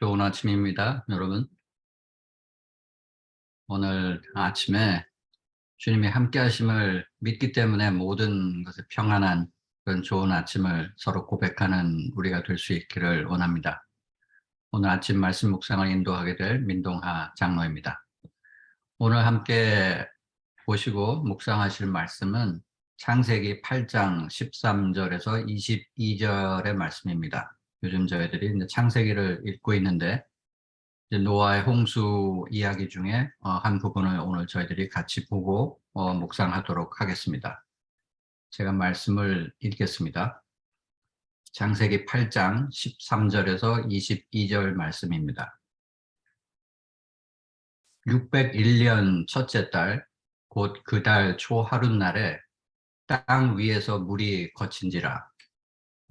좋은 아침입니다, 여러분. 오늘 아침에 주님이 함께 하심을 믿기 때문에 모든 것에 평안한 그런 좋은 아침을 서로 고백하는 우리가 될 수 있기를 원합니다. 오늘 아침 말씀 묵상을 인도하게 될 민동하 장로입니다. 오늘 함께 보시고 묵상하실 말씀은 창세기 8장 13절에서 22절의 말씀입니다. 요즘 저희들이 이제 창세기를 읽고 있는데 이제 노아의 홍수 이야기 중에 한 부분을 오늘 저희들이 같이 보고 묵상하도록 하겠습니다. 제가 말씀을 읽겠습니다. 창세기 8장 13절에서 22절 말씀입니다. 601년 첫째 달, 곧 그 달 초하룻날에 땅 위에서 물이 거친지라.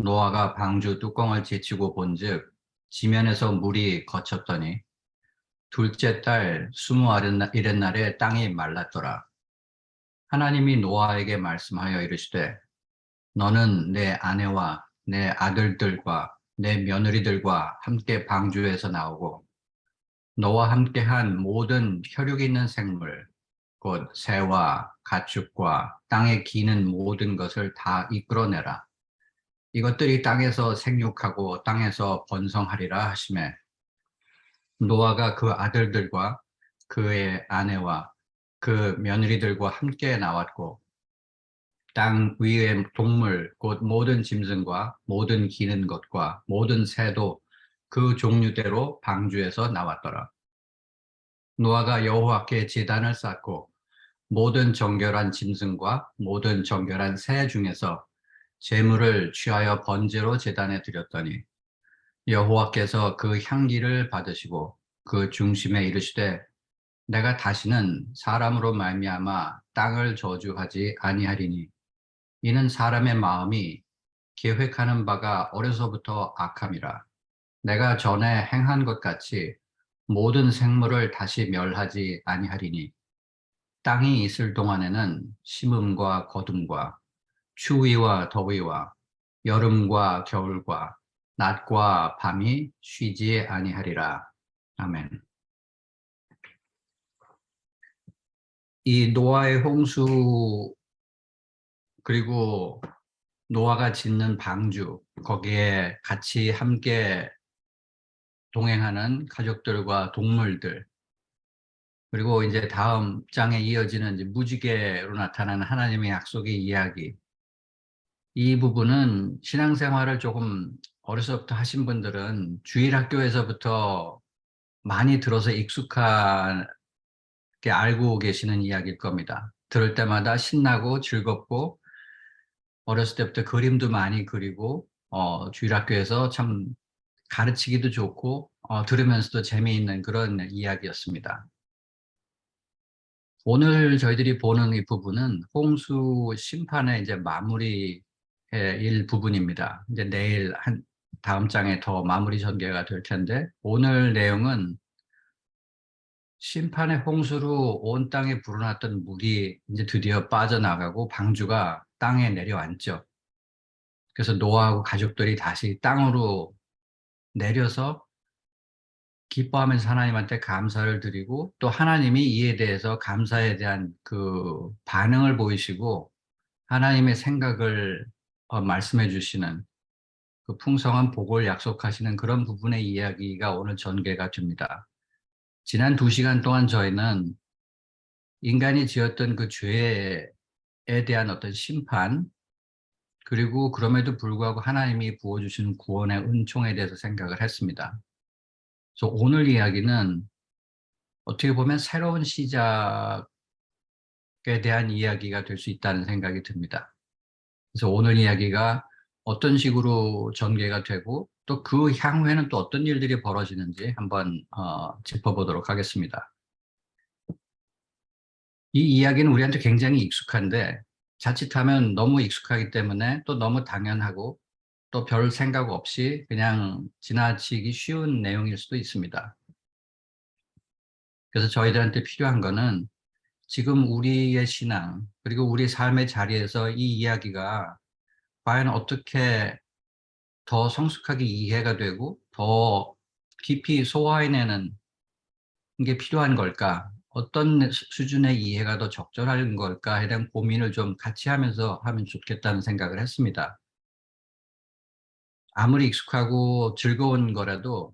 노아가 방주 뚜껑을 제치고 본즉 지면에서 물이 거쳤더니 둘째 달 21일 날에 땅이 말랐더라. 하나님이 노아에게 말씀하여 이르시되 너는 내 아내와 내 아들들과 내 며느리들과 함께 방주에서 나오고 너와 함께한 모든 혈육 있는 생물 곧 새와 가축과 땅에 기는 모든 것을 다 이끌어내라. 이것들이 땅에서 생육하고 땅에서 번성하리라 하시매 노아가 그 아들들과 그의 아내와 그 며느리들과 함께 나왔고 땅 위의 동물 곧 모든 짐승과 모든 기는 것과 모든 새도 그 종류대로 방주에서 나왔더라. 노아가 여호와께 제단을 쌓고 모든 정결한 짐승과 모든 정결한 새 중에서 제물을 취하여 번제로 제단에 드렸더니 여호와께서 그 향기를 받으시고 그 중심에 이르시되 내가 다시는 사람으로 말미암아 땅을 저주하지 아니하리니 이는 사람의 마음이 계획하는 바가 어려서부터 악함이라. 내가 전에 행한 것 같이 모든 생물을 다시 멸하지 아니하리니 땅이 있을 동안에는 심음과 거둠과 추위와 더위와 여름과 겨울과 낮과 밤이 쉬지 아니하리라. 아멘. 이 노아의 홍수 그리고 노아가 짓는 방주 거기에 같이 함께 동행하는 가족들과 동물들 그리고 이제 다음 장에 이어지는 이제 무지개로 나타나는 하나님의 약속의 이야기 이 부분은 신앙생활을 조금 어려서부터 하신 분들은 주일학교에서부터 많이 들어서 익숙하게 알고 계시는 이야기일 겁니다. 들을 때마다 신나고 즐겁고 어렸을 때부터 그림도 많이 그리고 주일학교에서 참 가르치기도 좋고 들으면서도 재미있는 그런 이야기였습니다. 오늘 저희들이 보는 이 부분은 홍수 심판의 이제 마무리의 일부분입니다. 이제 내일 다음 장에 더 마무리 전개가 될 텐데 오늘 내용은 심판의 홍수로 온 땅에 불어났던 물이 이제 드디어 빠져나가고 방주가 땅에 내려앉죠. 그래서 노아하고 가족들이 다시 땅으로 내려서 기뻐하면서 하나님한테 감사를 드리고 또 하나님이 이에 대해서 감사에 대한 그 반응을 보이시고 하나님의 생각을 말씀해 주시는 그 풍성한 복을 약속하시는 그런 부분의 이야기가 오늘 전개가 됩니다. 지난 2시간 동안 저희는 인간이 지었던 그 죄에 대한 어떤 심판 그리고 그럼에도 불구하고 하나님이 부어주시는 구원의 은총에 대해서 생각을 했습니다. 그래서 오늘 이야기는 어떻게 보면 새로운 시작에 대한 이야기가 될 수 있다는 생각이 듭니다. 그래서 오늘 이야기가 어떤 식으로 전개가 되고 또 그 향후에는 또 어떤 일들이 벌어지는지 한번 짚어보도록 하겠습니다. 이 이야기는 우리한테 굉장히 익숙한데 자칫하면 너무 익숙하기 때문에 또 너무 당연하고 또 별 생각 없이 그냥 지나치기 쉬운 내용일 수도 있습니다. 그래서 저희들한테 필요한 거는 지금 우리의 신앙 그리고 우리 삶의 자리에서 이 이야기가 과연 어떻게 더 성숙하게 이해가 되고 더 깊이 소화해내는 게 필요한 걸까? 어떤 수준의 이해가 더 적절한 걸까에 대한 고민을 좀 같이 하면서 하면 좋겠다는 생각을 했습니다. 아무리 익숙하고 즐거운 거라도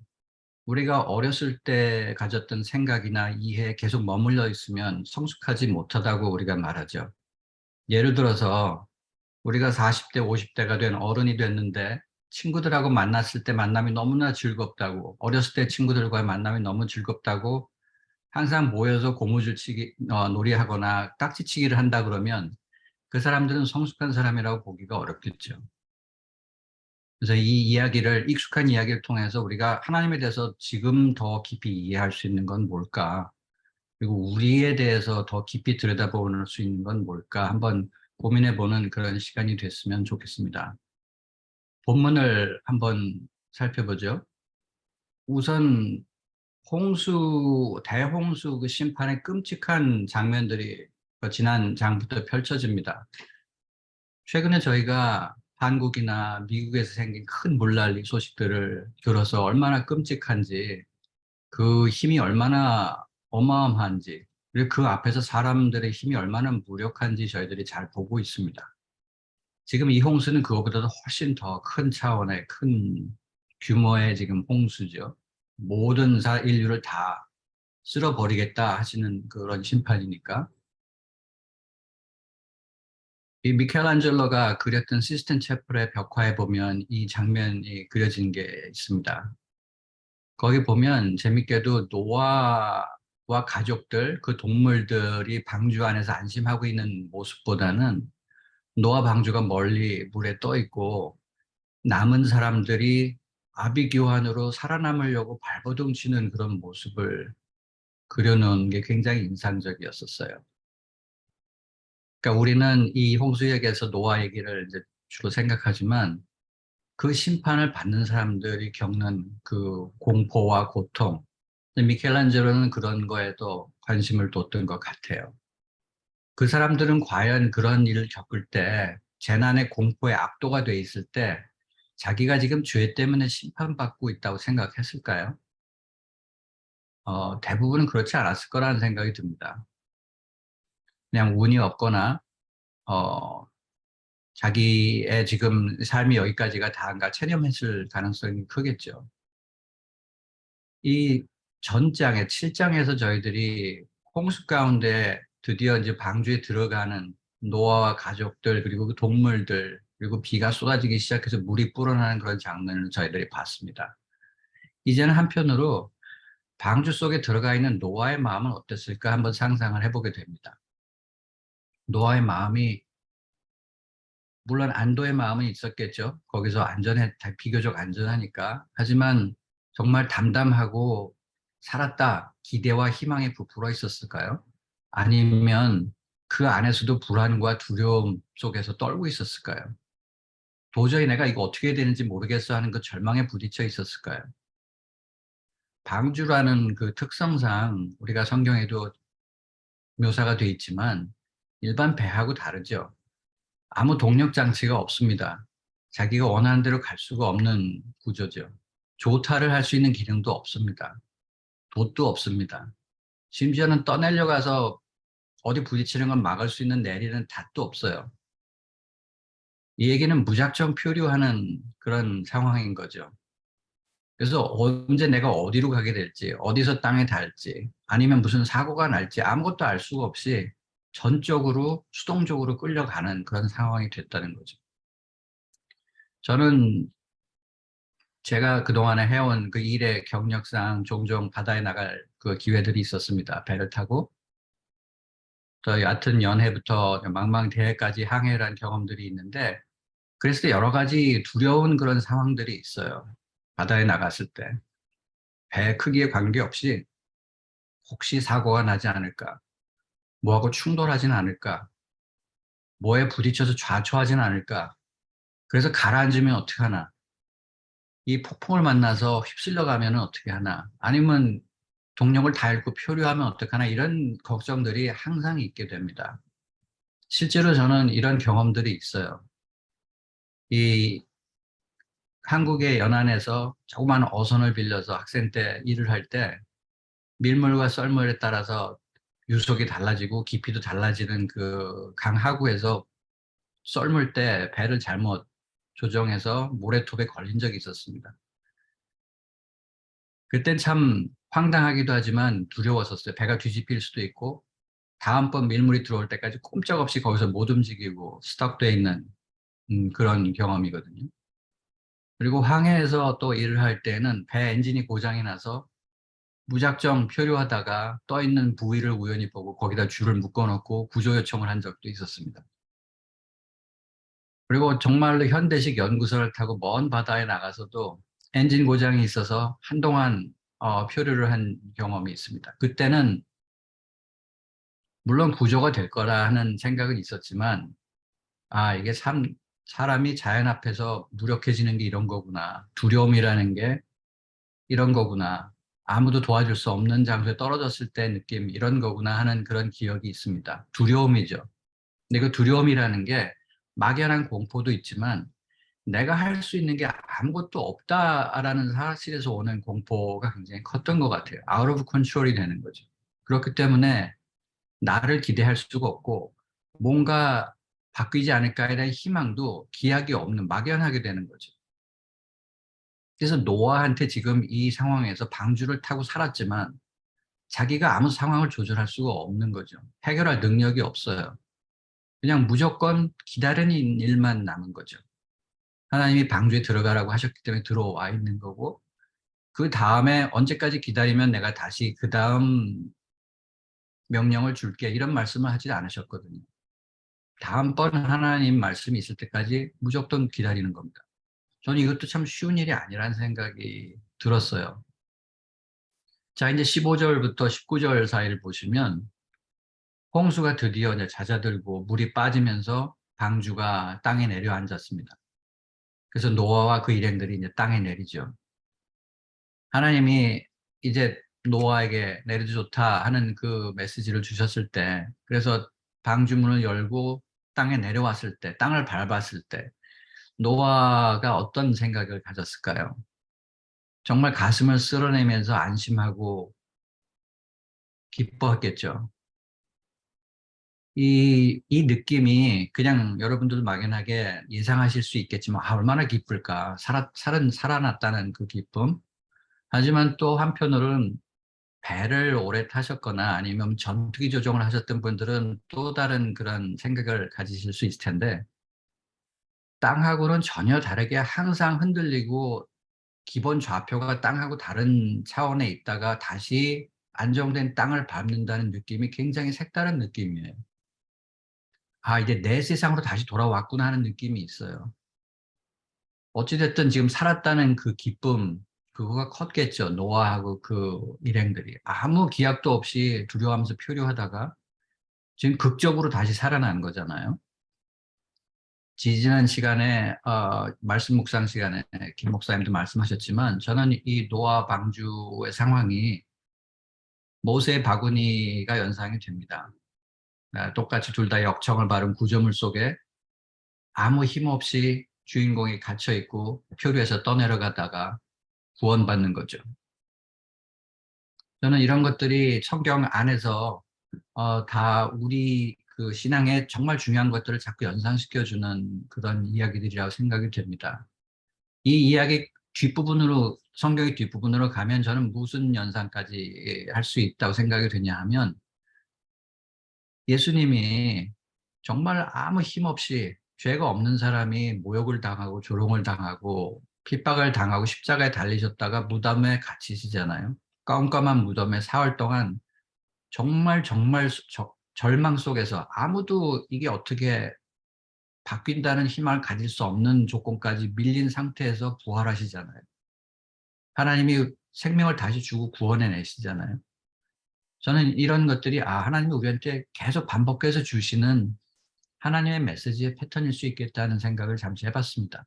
우리가 어렸을 때 가졌던 생각이나 이해에 계속 머물러 있으면 성숙하지 못하다고 우리가 말하죠. 예를 들어서 우리가 40대, 50대가 된 어른이 됐는데 친구들하고 만났을 때 만남이 너무나 즐겁다고, 어렸을 때 친구들과의 만남이 너무 즐겁다고 항상 모여서 고무줄치기 놀이하거나 딱지치기를 한다 그러면 그 사람들은 성숙한 사람이라고 보기가 어렵겠죠. 그래서 이 이야기를, 익숙한 이야기를 통해서 우리가 하나님에 대해서 지금 더 깊이 이해할 수 있는 건 뭘까? 그리고 우리에 대해서 더 깊이 들여다볼 수 있는 건 뭘까? 한번 고민해보는 그런 시간이 됐으면 좋겠습니다. 본문을 한번 살펴보죠. 우선 대홍수 그 심판의 끔찍한 장면들이 지난 장부터 펼쳐집니다. 최근에 저희가 한국이나 미국에서 생긴 큰 물난리 소식들을 들어서 얼마나 끔찍한지, 그 힘이 얼마나 어마어마한지, 그리고 그 앞에서 사람들의 힘이 얼마나 무력한지 저희들이 잘 보고 있습니다. 지금 이 홍수는 그거보다도 훨씬 더 큰 차원의 큰 규모의 지금 홍수죠. 모든 인류를 다 쓸어버리겠다 하시는 그런 심판이니까. 이 미켈란젤로가 그렸던 시스템 채플의 벽화에 보면 이 장면이 그려진 게 있습니다. 거기 보면 재밌게도 노아와 가족들, 그 동물들이 방주 안에서 안심하고 있는 모습보다는 노아 방주가 멀리 물에 떠 있고 남은 사람들이 아비규환으로 살아남으려고 발버둥 치는 그런 모습을 그려놓은 게 굉장히 인상적이었었어요. 그러니까 우리는 이 홍수 얘기에서 노아 얘기를 이제 주로 생각하지만 그 심판을 받는 사람들이 겪는 그 공포와 고통, 미켈란젤로는 그런 거에도 관심을 뒀던 것 같아요. 그 사람들은 과연 그런 일을 겪을 때, 재난의 공포에 압도가 돼 있을 때 자기가 지금 죄 때문에 심판받고 있다고 생각했을까요? 대부분은 그렇지 않았을 거라는 생각이 듭니다. 그냥 운이 없거나 어, 자기의 지금 삶이 여기까지가 다인가 체념했을 가능성이 크겠죠. 이 전장에 7장에서 저희들이 홍수 가운데 드디어 이제 방주에 들어가는 노아와 가족들, 그리고 그 동물들, 그리고 비가 쏟아지기 시작해서 물이 불어나는 그런 장면을 저희들이 봤습니다. 이제는 한편으로 방주 속에 들어가 있는 노아의 마음은 어땠을까 한번 상상을 해보게 됩니다. 노아의 마음이, 물론 안도의 마음은 있었겠죠. 거기서 비교적 안전하니까. 하지만 정말 담담하고 살았다, 기대와 희망에 부풀어 있었을까요? 아니면 그 안에서도 불안과 두려움 속에서 떨고 있었을까요? 도저히 내가 이거 어떻게 해야 되는지 모르겠어 하는 그 절망에 부딪혀 있었을까요? 방주라는 그 특성상 우리가 성경에도 묘사가 돼 있지만 일반 배하고 다르죠. 아무 동력 장치가 없습니다. 자기가 원하는 대로 갈 수가 없는 구조죠. 조타를 할 수 있는 기능도 없습니다. 돛도 없습니다. 심지어는 떠내려 가서 어디 부딪히는 건 막을 수 있는 내리는 닷도 없어요. 이 얘기는 무작정 표류하는 그런 상황인 거죠. 그래서 언제 내가 어디로 가게 될지, 어디서 땅에 닿을지, 아니면 무슨 사고가 날지 아무것도 알 수가 없이 전적으로 수동적으로 끌려가는 그런 상황이 됐다는 거죠. 저는 제가 그동안에 해온 그 일의 경력상 종종 바다에 나갈 그 기회들이 있었습니다. 배를 타고 또 얕은 연해부터 망망대해까지 항해를 한 경험들이 있는데, 그랬을 때 여러 가지 두려운 그런 상황들이 있어요. 바다에 나갔을 때. 배 크기에 관계없이 혹시 사고가 나지 않을까? 뭐하고 충돌하진 않을까? 뭐에 부딪혀서 좌초하진 않을까? 그래서 가라앉으면 어떻게 하나? 이 폭풍을 만나서 휩쓸려 가면 어떻게 하나? 아니면 동력을 다 잃고 표류하면 어떡하나? 이런 걱정들이 항상 있게 됩니다. 실제로 저는 이런 경험들이 있어요. 이 한국의 연안에서 조그만 어선을 빌려서 학생 때 일을 할 때 밀물과 썰물에 따라서 유속이 달라지고 깊이도 달라지는 그 강하구에서 썰물 때 배를 잘못 조정해서 모래톱에 걸린 적이 있었습니다. 그땐 참 황당하기도 하지만 두려웠었어요. 배가 뒤집힐 수도 있고 다음번 밀물이 들어올 때까지 꼼짝없이 거기서 못 움직이고 스톱돼 있는 그런 경험이거든요. 그리고 항해에서 또 일을 할 때는 배 엔진이 고장이 나서 무작정 표류하다가 떠 있는 부위를 우연히 보고 거기다 줄을 묶어놓고 구조 요청을 한 적도 있었습니다. 그리고 정말로 현대식 연구선을 타고 먼 바다에 나가서도 엔진 고장이 있어서 한동안 표류를 한 경험이 있습니다. 그때는 물론 구조가 될 거라 하는 생각은 있었지만 이게 참 사람이 자연 앞에서 무력해지는 게 이런 거구나. 두려움이라는 게 이런 거구나. 아무도 도와줄 수 없는 장소에 떨어졌을 때 느낌 이런 거구나 하는 그런 기억이 있습니다. 두려움이죠. 근데 그 두려움이라는 게 막연한 공포도 있지만 내가 할 수 있는 게 아무것도 없다라는 사실에서 오는 공포가 굉장히 컸던 것 같아요. out of control이 되는 거죠. 그렇기 때문에 나를 기대할 수가 없고 뭔가 바뀌지 않을까에 대한 희망도 기약이 없는 막연하게 되는 거죠. 그래서 노아한테 지금 이 상황에서 방주를 타고 살았지만 자기가 아무 상황을 조절할 수가 없는 거죠. 해결할 능력이 없어요. 그냥 무조건 기다리는 일만 남은 거죠. 하나님이 방주에 들어가라고 하셨기 때문에 들어와 있는 거고 그 다음에 언제까지 기다리면 내가 다시 그 다음 명령을 줄게 이런 말씀을 하지 않으셨거든요. 다음번 하나님 말씀이 있을 때까지 무조건 기다리는 겁니다. 저는 이것도 참 쉬운 일이 아니라는 생각이 들었어요. 자, 이제 15절부터 19절 사이를 보시면 홍수가 드디어 이제 잦아들고 물이 빠지면서 방주가 땅에 내려앉았습니다. 그래서 노아와 그 일행들이 이제 땅에 내리죠. 하나님이 이제 노아에게 내려도 좋다 하는 그 메시지를 주셨을 때, 그래서 방주문을 열고 땅에 내려왔을 때, 땅을 밟았을 때, 노아가 어떤 생각을 가졌을까요? 정말 가슴을 쓸어내면서 안심하고 기뻐했겠죠. 이 느낌이 그냥 여러분들도 막연하게 예상하실 수 있겠지만, 얼마나 기쁠까. 살아났다는 그 기쁨. 하지만 또 한편으로는 배를 오래 타셨거나 아니면 전투기 조종을 하셨던 분들은 또 다른 그런 생각을 가지실 수 있을 텐데, 땅하고는 전혀 다르게 항상 흔들리고 기본 좌표가 땅하고 다른 차원에 있다가 다시 안정된 땅을 밟는다는 느낌이 굉장히 색다른 느낌이에요. 이제 내 세상으로 다시 돌아왔구나 하는 느낌이 있어요. 어찌됐든 지금 살았다는 그 기쁨, 그거가 컸겠죠. 노아하고 그 일행들이. 아무 기약도 없이 두려워하면서 표류하다가 지금 극적으로 다시 살아난 거잖아요. 지지난 시간에, 말씀 묵상 시간에 김 목사님도 말씀하셨지만 저는 이 노아 방주의 상황이 모세 바구니가 연상이 됩니다. 똑같이 둘 다 역청을 바른 구조물 속에 아무 힘 없이 주인공이 갇혀 있고 표류해서 떠내려가다가 구원받는 거죠. 저는 이런 것들이 성경 안에서 다 우리 그 신앙에 정말 중요한 것들을 자꾸 연상시켜주는 그런 이야기들이라고 생각이 됩니다. 이 이야기 뒷부분으로, 성경의 뒷부분으로 가면 저는 무슨 연상까지 할 수 있다고 생각이 되냐 하면 예수님이 정말 아무 힘 없이 죄가 없는 사람이 모욕을 당하고 조롱을 당하고 핍박을 당하고 십자가에 달리셨다가 무덤에 갇히시잖아요. 깜깜한 무덤에 사흘 동안 정말 정말 절망 속에서 아무도 이게 어떻게 바뀐다는 희망을 가질 수 없는 조건까지 밀린 상태에서 부활하시잖아요. 하나님이 생명을 다시 주고 구원해 내시잖아요. 저는 이런 것들이 하나님이 우리한테 계속 반복해서 주시는 하나님의 메시지의 패턴일 수 있겠다는 생각을 잠시 해봤습니다.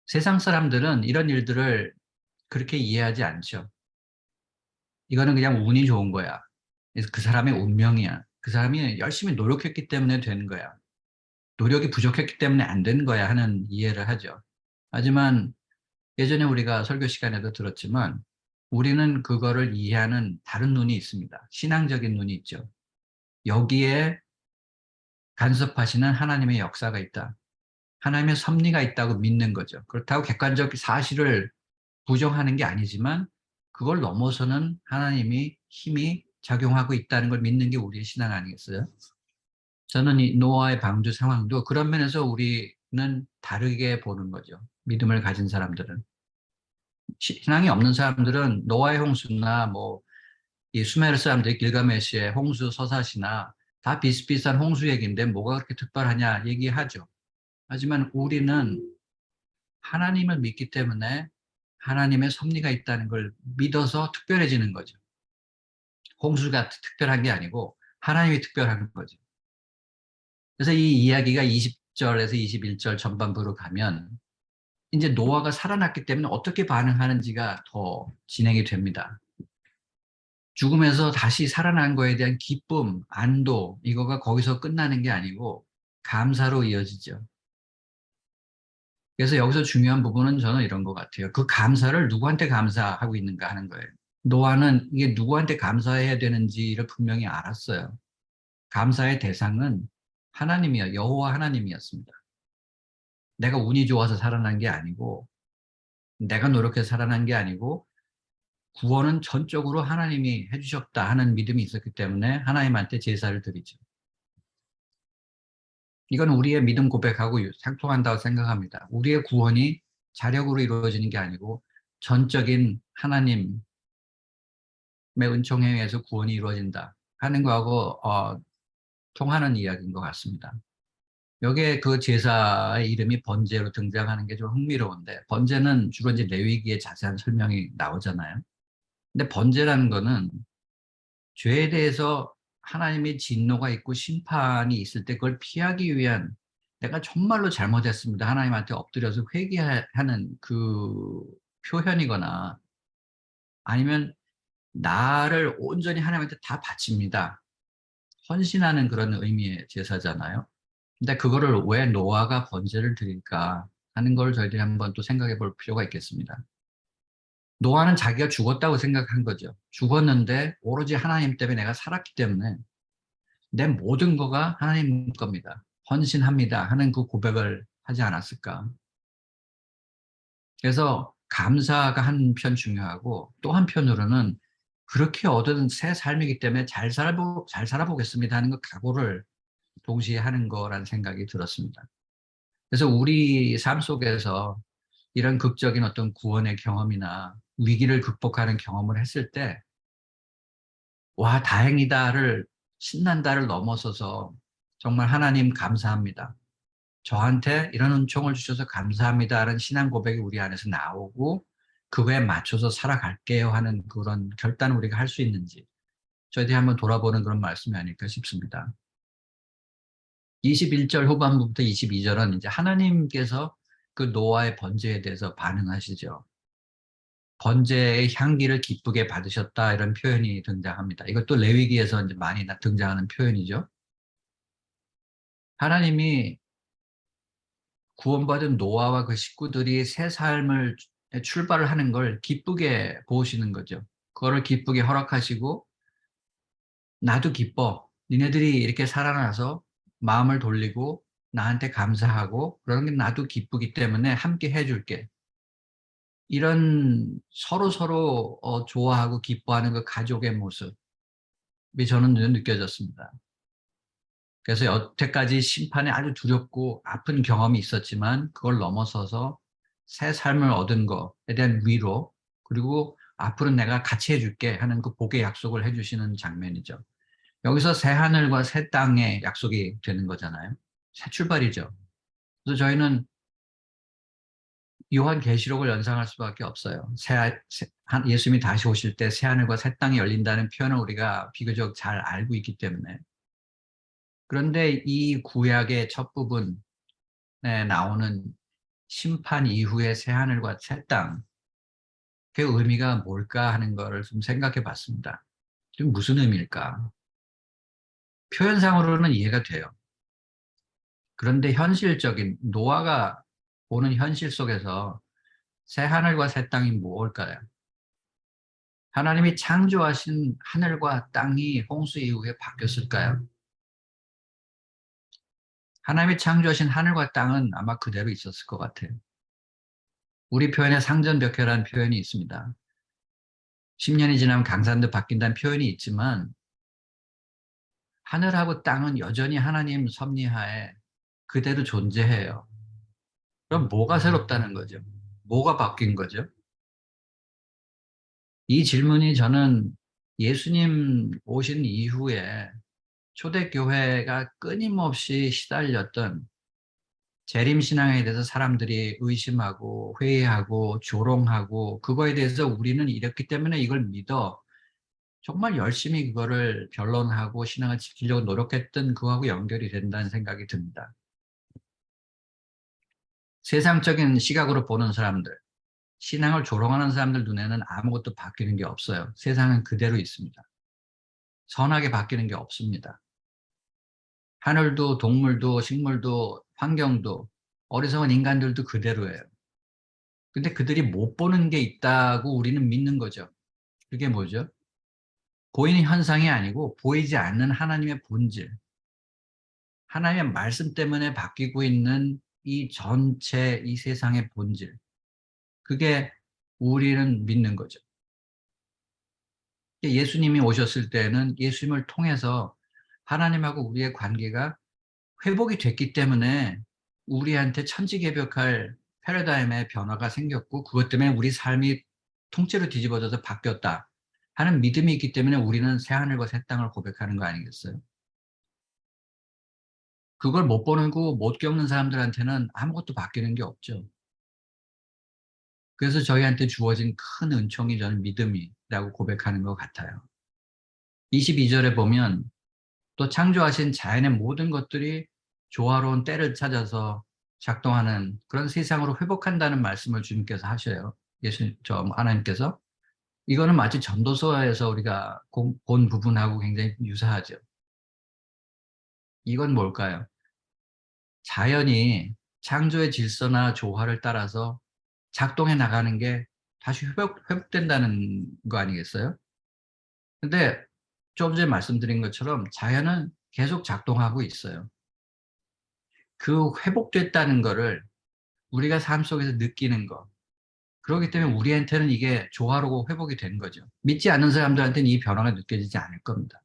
세상 사람들은 이런 일들을 그렇게 이해하지 않죠. 이거는 그냥 운이 좋은 거야. 그래서 그 사람의 운명이야. 그 사람이 열심히 노력했기 때문에 되는 거야. 노력이 부족했기 때문에 안 되는 거야 하는 이해를 하죠. 하지만 예전에 우리가 설교 시간에도 들었지만 우리는 그거를 이해하는 다른 눈이 있습니다. 신앙적인 눈이 있죠. 여기에 간섭하시는 하나님의 역사가 있다. 하나님의 섭리가 있다고 믿는 거죠. 그렇다고 객관적 사실을 부정하는 게 아니지만 그걸 넘어서는 하나님이 힘이 작용하고 있다는 걸 믿는 게 우리의 신앙 아니겠어요? 저는 이 노아의 방주 상황도 그런 면에서 우리는 다르게 보는 거죠. 믿음을 가진 사람들은. 신앙이 없는 사람들은 노아의 홍수나 뭐 이 수메르 사람들의 길가메시의 홍수 서사시나 다 비슷비슷한 홍수 얘기인데 뭐가 그렇게 특별하냐 얘기하죠. 하지만 우리는 하나님을 믿기 때문에 하나님의 섭리가 있다는 걸 믿어서 특별해지는 거죠. 홍수가 특별한 게 아니고 하나님이 특별한 거죠. 그래서 이 이야기가 20절에서 21절 전반부로 가면 이제 노아가 살아났기 때문에 어떻게 반응하는지가 더 진행이 됩니다. 죽음에서 다시 살아난 거에 대한 기쁨, 안도, 이거가 거기서 끝나는 게 아니고 감사로 이어지죠. 그래서 여기서 중요한 부분은 저는 이런 것 같아요. 그 감사를 누구한테 감사하고 있는가 하는 거예요. 노아는 이게 누구한테 감사해야 되는지를 분명히 알았어요. 감사의 대상은 하나님이요, 여호와 하나님이었습니다. 내가 운이 좋아서 살아난 게 아니고, 내가 노력해서 살아난 게 아니고, 구원은 전적으로 하나님이 해주셨다 하는 믿음이 있었기 때문에 하나님한테 제사를 드리죠. 이건 우리의 믿음 고백하고 상통한다고 생각합니다. 우리의 구원이 자력으로 이루어지는 게 아니고 전적인 하나님의 은총에 의해서 구원이 이루어진다 하는 거하고 통하는 이야기인 것 같습니다. 여기에 그 제사의 이름이 번제로 등장하는 게 좀 흥미로운데 번제는 주로 이제 레위기에 자세한 설명이 나오잖아요. 근데 번제라는 거는 죄에 대해서 하나님의 진노가 있고 심판이 있을 때 그걸 피하기 위한 내가 정말로 잘못했습니다. 하나님한테 엎드려서 회개하는 그 표현이거나 아니면 나를 온전히 하나님한테 다 바칩니다. 헌신하는 그런 의미의 제사잖아요. 근데 그거를 왜 노아가 번제를 드릴까 하는 걸 저희들이 한번 또 생각해 볼 필요가 있겠습니다. 노아는 자기가 죽었다고 생각한 거죠. 죽었는데 오로지 하나님 때문에 내가 살았기 때문에 내 모든 거가 하나님 겁니다. 헌신합니다 하는 그 고백을 하지 않았을까. 그래서 감사가 한편 중요하고 또 한편으로는 그렇게 얻은 새 삶이기 때문에 잘 살아보겠습니다 하는 그 각오를 동시에 하는 거라는 생각이 들었습니다. 그래서 우리 삶 속에서 이런 극적인 어떤 구원의 경험이나 위기를 극복하는 경험을 했을 때, 와, 다행이다를, 신난다를 넘어서서 정말 하나님 감사합니다. 저한테 이런 은총을 주셔서 감사합니다라는 신앙 고백이 우리 안에서 나오고 그거에 맞춰서 살아갈게요 하는 그런 결단을 우리가 할 수 있는지 저희들이 한번 돌아보는 그런 말씀이 아닐까 싶습니다. 21절 후반부부터 22절은 이제 하나님께서 그 노아의 번제에 대해서 반응하시죠. 번제의 향기를 기쁘게 받으셨다 이런 표현이 등장합니다. 이것도 레위기에서 이제 많이 등장하는 표현이죠. 하나님이 구원받은 노아와 그 식구들이 새 삶을 출발을 하는 걸 기쁘게 보시는 거죠. 그거를 기쁘게 허락하시고 나도 기뻐. 니네들이 이렇게 살아나서 마음을 돌리고 나한테 감사하고 그러는 게 나도 기쁘기 때문에 함께 해줄게. 이런 서로 좋아하고 기뻐하는 그 가족의 모습이 저는 느껴졌습니다. 그래서 여태까지 심판에 아주 두렵고 아픈 경험이 있었지만 그걸 넘어서서 새 삶을 얻은 것에 대한 위로 그리고 앞으로 내가 같이 해줄게 하는 그 복의 약속을 해주시는 장면이죠. 여기서 새 하늘과 새 땅의 약속이 되는 거잖아요. 새 출발이죠. 그래서 저희는 요한계시록을 연상할 수밖에 없어요. 예수님이 다시 오실 때 새 하늘과 새 땅이 열린다는 표현을 우리가 비교적 잘 알고 있기 때문에 그런데 이 구약의 첫 부분에 나오는 심판 이후의 새 하늘과 새 땅, 그 의미가 뭘까 하는 거를 좀 생각해 봤습니다. 좀 무슨 의미일까? 표현상으로는 이해가 돼요. 그런데 현실적인 노아가 보는 현실 속에서 새 하늘과 새 땅이 무엇일까요? 하나님이 창조하신 하늘과 땅이 홍수 이후에 바뀌었을까요? 하나님이 창조하신 하늘과 땅은 아마 그대로 있었을 것 같아요. 우리 표현에 상전벽해라는 표현이 있습니다. 10년이 지나면 강산도 바뀐다는 표현이 있지만 하늘하고 땅은 여전히 하나님 섭리하에 그대로 존재해요. 그럼 뭐가 새롭다는 거죠? 뭐가 바뀐 거죠? 이 질문이 저는 예수님 오신 이후에 초대교회가 끊임없이 시달렸던 재림신앙에 대해서 사람들이 의심하고 회의하고 조롱하고 그거에 대해서 우리는 이렇기 때문에 이걸 믿어 정말 열심히 그거를 변론하고 신앙을 지키려고 노력했던 그거하고 연결이 된다는 생각이 듭니다. 세상적인 시각으로 보는 사람들, 신앙을 조롱하는 사람들 눈에는 아무것도 바뀌는 게 없어요. 세상은 그대로 있습니다. 선하게 바뀌는 게 없습니다. 하늘도 동물도 식물도 환경도 어리석은 인간들도 그대로예요. 근데 그들이 못 보는 게 있다고 우리는 믿는 거죠. 그게 뭐죠? 보이는 현상이 아니고 보이지 않는 하나님의 본질, 하나님의 말씀 때문에 바뀌고 있는 이 전체 이 세상의 본질, 그게 우리는 믿는 거죠. 예수님이 오셨을 때는 예수님을 통해서 하나님하고 우리의 관계가 회복이 됐기 때문에 우리한테 천지개벽할 패러다임의 변화가 생겼고 그것 때문에 우리 삶이 통째로 뒤집어져서 바뀌었다 하는 믿음이 있기 때문에 우리는 새하늘과 새 땅을 고백하는 거 아니겠어요? 그걸 못 보는 거 못 겪는 사람들한테는 아무것도 바뀌는 게 없죠. 그래서 저희한테 주어진 큰 은총이 저는 믿음이라고 고백하는 것 같아요. 22절에 보면 또 창조하신 자연의 모든 것들이 조화로운 때를 찾아서 작동하는 그런 세상으로 회복한다는 말씀을 주님께서 하셔요. 하나님께서. 이거는 마치 전도서에서 우리가 본 부분하고 굉장히 유사하죠. 이건 뭘까요? 자연이 창조의 질서나 조화를 따라서 작동해 나가는 게 다시 회복된다는 거 아니겠어요? 근데 좀 전에 말씀드린 것처럼 자연은 계속 작동하고 있어요. 그 회복됐다는 거를 우리가 삶 속에서 느끼는 거. 그렇기 때문에 우리한테는 이게 조화로고 회복이 된 거죠. 믿지 않는 사람들한테는 이 변화가 느껴지지 않을 겁니다.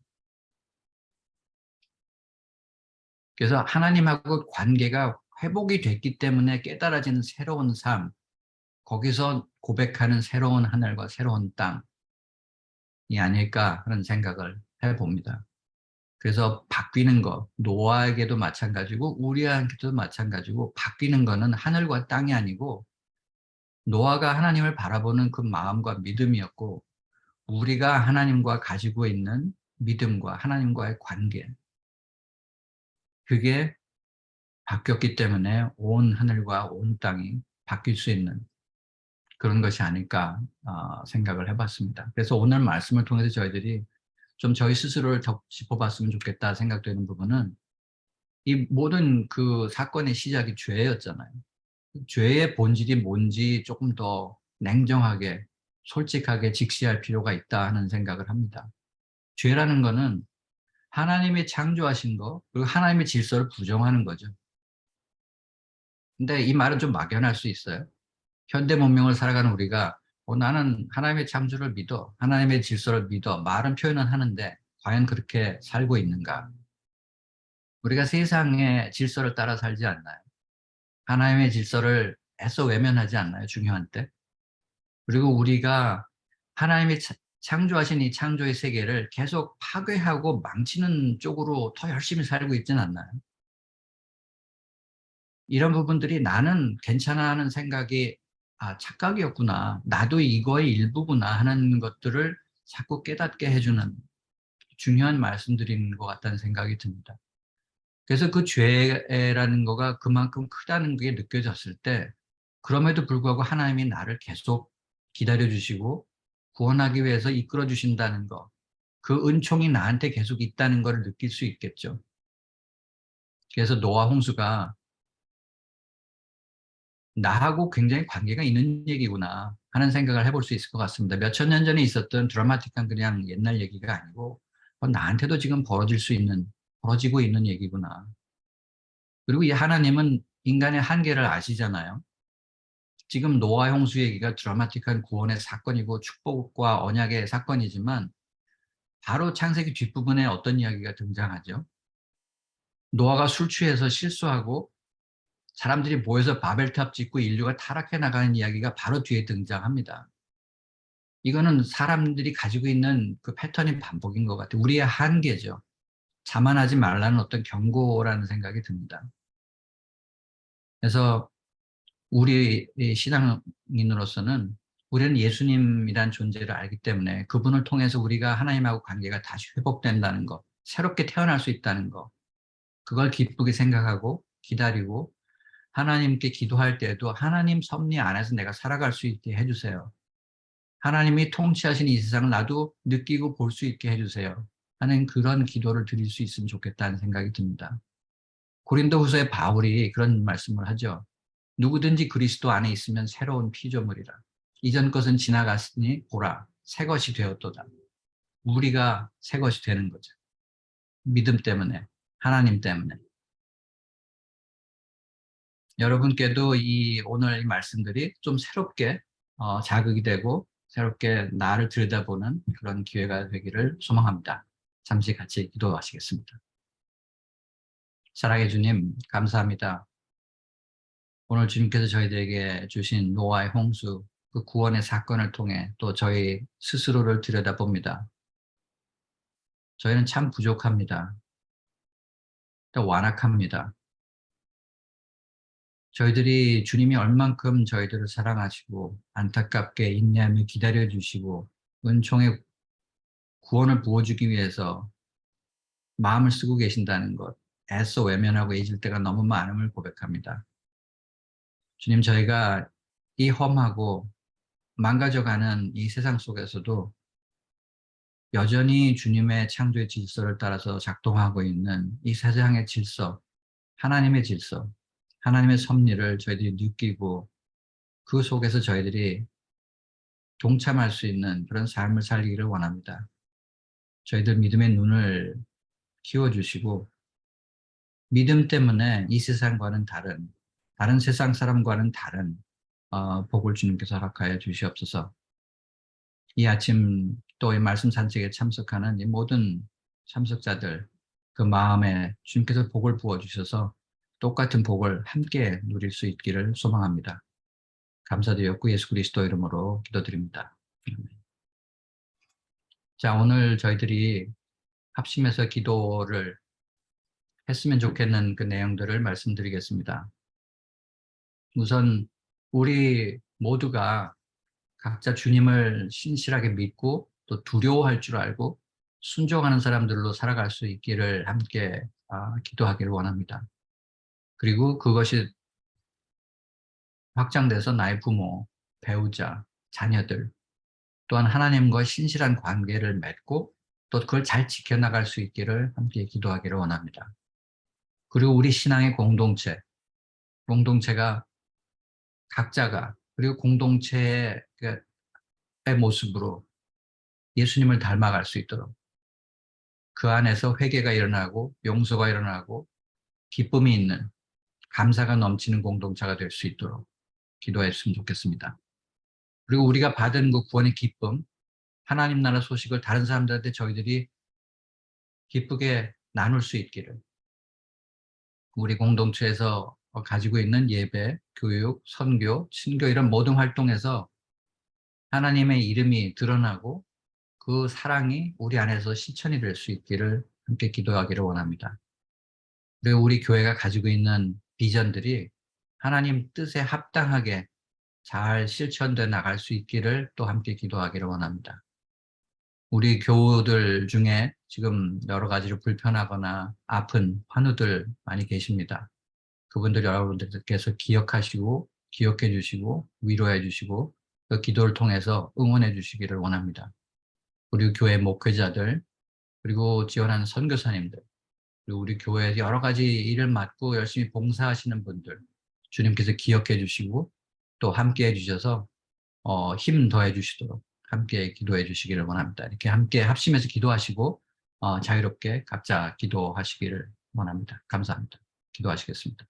그래서 하나님하고 관계가 회복이 됐기 때문에 깨달아지는 새로운 삶, 거기서 고백하는 새로운 하늘과 새로운 땅이 아닐까 하는 생각을 해봅니다. 그래서 바뀌는 거, 노아에게도 마찬가지고 우리한테도 마찬가지고 바뀌는 거는 하늘과 땅이 아니고 노아가 하나님을 바라보는 그 마음과 믿음이었고 우리가 하나님과 가지고 있는 믿음과 하나님과의 관계, 그게 바뀌었기 때문에 온 하늘과 온 땅이 바뀔 수 있는 그런 것이 아닐까 생각을 해봤습니다. 그래서 오늘 말씀을 통해서 저희들이 좀 저희 스스로를 더 짚어봤으면 좋겠다 생각되는 부분은 이 모든 그 사건의 시작이 죄였잖아요. 죄의 본질이 뭔지 조금 더 냉정하게 솔직하게 직시할 필요가 있다 하는 생각을 합니다. 죄라는 거는 하나님이 창조하신 거, 그리고 하나님의 질서를 부정하는 거죠. 근데 이 말은 좀 막연할 수 있어요. 현대 문명을 살아가는 우리가 나는 하나님의 창조를 믿어, 하나님의 질서를 믿어, 말은 표현은 하는데 과연 그렇게 살고 있는가? 우리가 세상의 질서를 따라 살지 않나요? 하나님의 질서를 애써 외면하지 않나요? 중요한 때. 그리고 우리가 하나님이 창조하신 이 창조의 세계를 계속 파괴하고 망치는 쪽으로 더 열심히 살고 있지는 않나요? 이런 부분들이 나는 괜찮아 하는 생각이 착각이었구나. 나도 이거의 일부구나 하는 것들을 자꾸 깨닫게 해주는 중요한 말씀드리는 것 같다는 생각이 듭니다. 그래서 그 죄라는 거가 그만큼 크다는 게 느껴졌을 때 그럼에도 불구하고 하나님이 나를 계속 기다려주시고 구원하기 위해서 이끌어 주신다는 거, 그 은총이 나한테 계속 있다는 걸 느낄 수 있겠죠. 그래서 노아 홍수가 나하고 굉장히 관계가 있는 얘기구나 하는 생각을 해볼 수 있을 것 같습니다. 몇천 년 전에 있었던 드라마틱한 그냥 옛날 얘기가 아니고 나한테도 지금 벌어지고 있는 얘기구나. 그리고 이 하나님은 인간의 한계를 아시잖아요. 지금 노아 홍수 얘기가 드라마틱한 구원의 사건이고 축복과 언약의 사건이지만 바로 창세기 뒷부분에 어떤 이야기가 등장하죠? 노아가 술 취해서 실수하고 사람들이 모여서 바벨탑 짓고 인류가 타락해 나가는 이야기가 바로 뒤에 등장합니다. 이거는 사람들이 가지고 있는 그 패턴이 반복인 것 같아요. 우리의 한계죠. 자만하지 말라는 어떤 경고라는 생각이 듭니다. 그래서 우리 신앙인으로서는 우리는 예수님이란 존재를 알기 때문에 그분을 통해서 우리가 하나님하고 관계가 다시 회복된다는 것, 새롭게 태어날 수 있다는 것, 그걸 기쁘게 생각하고 기다리고 하나님께 기도할 때에도 하나님 섭리 안에서 내가 살아갈 수 있게 해주세요. 하나님이 통치하시는 이 세상을 나도 느끼고 볼 수 있게 해주세요. 하는 그런 기도를 드릴 수 있으면 좋겠다는 생각이 듭니다. 고린도후서의 바울이 그런 말씀을 하죠. 누구든지 그리스도 안에 있으면 새로운 피조물이라. 이전 것은 지나갔으니 보라, 새 것이 되었도다. 우리가 새 것이 되는 거죠. 믿음 때문에, 하나님 때문에. 여러분께도 오늘 이 말씀들이 좀 새롭게 자극이 되고 새롭게 나를 들여다보는 그런 기회가 되기를 소망합니다. 잠시 같이 기도하시겠습니다. 사랑해 주님, 감사합니다. 오늘 주님께서 저희들에게 주신 노아의 홍수, 그 구원의 사건을 통해 또 저희 스스로를 들여다봅니다. 저희는 참 부족합니다. 또 완악합니다. 저희들이 주님이 얼만큼 저희들을 사랑하시고 안타깝게 인내하며 기다려주시고 은총의 구원을 부어주기 위해서 마음을 쓰고 계신다는 것, 애써 외면하고 잊을 때가 너무 많음을 고백합니다. 주님, 저희가 이 험하고 망가져가는 이 세상 속에서도 여전히 주님의 창조의 질서를 따라서 작동하고 있는 이 세상의 질서, 하나님의 질서, 하나님의 섭리를 저희들이 느끼고 그 속에서 저희들이 동참할 수 있는 그런 삶을 살기를 원합니다. 저희들 믿음의 눈을 키워주시고 믿음 때문에 이 세상과는 다른 세상 사람과는 다른 복을 주님께서 허락하여 주시옵소서. 이 아침 또 이 말씀 산책에 참석하는 이 모든 참석자들 그 마음에 주님께서 복을 부어주셔서 똑같은 복을 함께 누릴 수 있기를 소망합니다. 감사드렸고 예수 그리스도 이름으로 기도드립니다. 자, 오늘 저희들이 합심해서 기도를 했으면 좋겠는 그 내용들을 말씀드리겠습니다. 우선 우리 모두가 각자 주님을 신실하게 믿고 또 두려워할 줄 알고 순종하는 사람들로 살아갈 수 있기를 함께 기도하기를 원합니다. 그리고 그것이 확장돼서 나의 부모, 배우자, 자녀들 또한 하나님과 신실한 관계를 맺고 또 그걸 잘 지켜나갈 수 있기를 함께 기도하기를 원합니다. 그리고 우리 신앙의 공동체가 각자가 그리고 공동체의 모습으로 예수님을 닮아갈 수 있도록 그 안에서 회개가 일어나고 용서가 일어나고 기쁨이 있는 감사가 넘치는 공동체가 될 수 있도록 기도했으면 좋겠습니다. 그리고 우리가 받은 그 구원의 기쁨, 하나님 나라 소식을 다른 사람들한테 저희들이 기쁘게 나눌 수 있기를 우리 공동체에서 가지고 있는 예배, 교육, 선교, 친교 이런 모든 활동에서 하나님의 이름이 드러나고 그 사랑이 우리 안에서 실천이 될 수 있기를 함께 기도하기를 원합니다. 그리고 우리 교회가 가지고 있는 비전들이 하나님 뜻에 합당하게 잘 실천돼 나갈 수 있기를 또 함께 기도하기를 원합니다. 우리 교우들 중에 지금 여러 가지로 불편하거나 아픈 환우들 많이 계십니다. 그분들 여러분들께서 기억하시고 기억해 주시고 위로해 주시고 그 기도를 통해서 응원해 주시기를 원합니다. 그리고 교회 목회자들 그리고 지원하는 선교사님들 그리고 우리 교회에서 여러 가지 일을 맡고 열심히 봉사하시는 분들 주님께서 기억해 주시고 또 함께 해주셔서 힘 더해 주시도록 함께 기도해 주시기를 원합니다. 이렇게 함께 합심해서 기도하시고 자유롭게 각자 기도하시기를 원합니다. 감사합니다. 기도하시겠습니다.